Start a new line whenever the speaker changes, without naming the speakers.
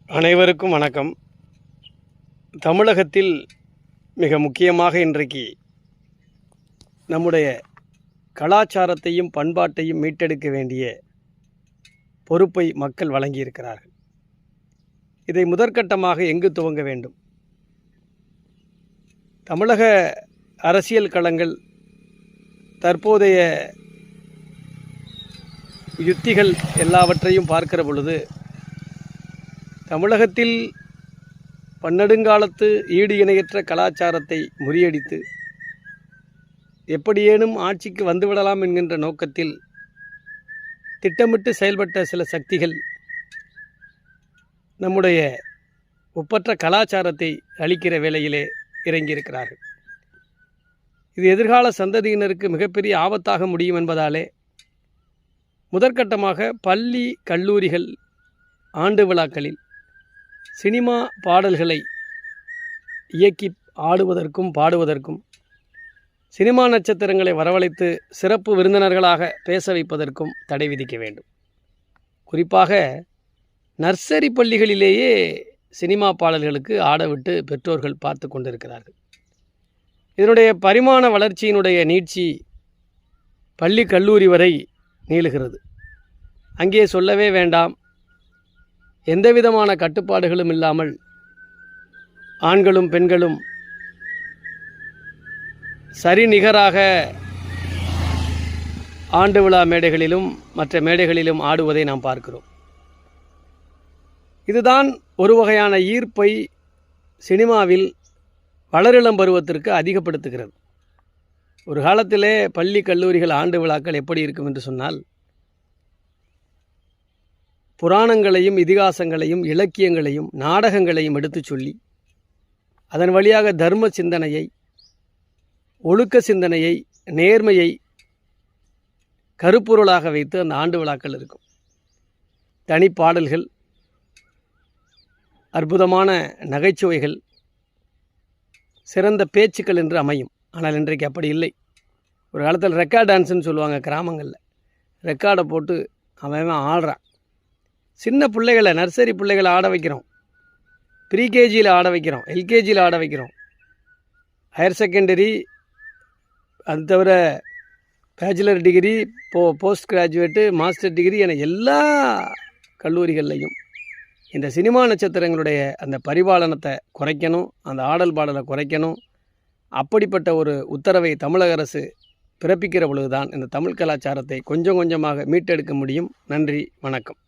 அனைவருக்கும் வணக்கம். தமிழகத்தில் மிக முக்கியமாக இன்றைக்கு நம்முடைய கலாச்சாரத்தையும் பண்பாட்டையும் மீட்டெடுக்க வேண்டிய பொறுப்பை மக்கள் வழங்கியிருக்கிறார்கள். இதை முதற்கட்டமாக எங்கு துவங்க வேண்டும்? தமிழக அரசியல் களங்கள் தற்போதைய யுத்திகள் எல்லாவற்றையும் பார்க்கிற பொழுது தமிழகத்தில் பன்னெடுங்காலத்து ஈடு இணையற்ற கலாச்சாரத்தை முறியடித்து எப்படியேனும் ஆட்சிக்கு வந்துவிடலாம் என்கின்ற நோக்கத்தில் திட்டமிட்டு செயல்பட்ட சில சக்திகள் நம்முடைய ஒப்பற்ற கலாச்சாரத்தை அளிக்கிற வேளையிலே இறங்கியிருக்கிறார்கள். இது எதிர்கால சந்ததியினருக்கு மிகப்பெரிய ஆபத்தாக முடியும் என்பதாலே முதற்கட்டமாக பள்ளி கல்லூரிகள் ஆண்டு விழாக்களில் சினிமா பாடல்களை இயக்கி ஆடுவதற்கும் பாடுவதற்கும், சினிமா நட்சத்திரங்களை வரவழைத்து சிறப்பு விருந்தினர்களாக பேச வைப்பதற்கும் தடை விதிக்க வேண்டும். குறிப்பாக நர்சரி பள்ளிகளிலேயே சினிமா பாடல்களுக்கு ஆடவிட்டு பெற்றோர்கள் பார்த்து கொண்டிருக்கிறார்கள். இதனுடைய பரிமாண வளர்ச்சியினுடைய நீட்சி பள்ளி கல்லூரி வரை நீளுகிறது. அங்கே சொல்லவே வேண்டாம். எந்தவிதமான கட்டுப்பாடுகளும் இல்லாமல் ஆண்களும் பெண்களும் சரிநிகராக ஆண்டு விழா மேடைகளிலும் மற்ற மேடைகளிலும் ஆடுவதை நாம் பார்க்கிறோம். இதுதான் ஒரு வகையான ஈர்ப்பை சினிமாவில் வளரிளம் பருவத்திற்கு அதிகப்படுத்துகிறது. ஒரு காலத்திலே பள்ளி கல்லூரிகள் ஆண்டு விழாக்கள் எப்படி இருக்கும் என்று சொன்னால், புராணங்களையும் இதிகாசங்களையும் இலக்கியங்களையும் நாடகங்களையும் எடுத்து சொல்லி அதன் வழியாக தர்ம சிந்தனையை, ஒழுக்க சிந்தனையை, நேர்மையை கருப்பொருளாக வைத்து அந்த ஆண்டு விழாக்கள் இருக்கும். தனிப்பாடல்கள், அற்புதமான நகைச்சுவைகள், சிறந்த பேச்சுக்கள் என்று அமையும். ஆனால் இன்றைக்கு அப்படி இல்லை. ஒரு காலத்தில் ரெக்கார்ட் டான்ஸுன்னு சொல்லுவாங்க. கிராமங்களில் ரெக்கார்டை போட்டு அவன் ஆடுறான். சின்ன பிள்ளைகளை, நர்சரி பிள்ளைகளை ஆட வைக்கிறோம், ப்ரீகேஜியில் ஆட வைக்கிறோம், எல்கேஜியில் ஆட வைக்கிறோம், ஹையர் செகண்டரி, அது தவிர bachelor degree, post graduate, master degree என எல்லா கல்லூரிகள்லையும் இந்த சினிமா நட்சத்திரங்களுடைய அந்த பரிபாலனத்தை குறைக்கணும், அந்த ஆடல் பாடலை குறைக்கணும். அப்படிப்பட்ட ஒரு உத்தரவை தமிழக அரசு பிறப்பிக்கிற பொழுதுதான் இந்த தமிழ் கலாச்சாரத்தை கொஞ்சம் கொஞ்சமாக மீட்டெடுக்க முடியும். நன்றி, வணக்கம்.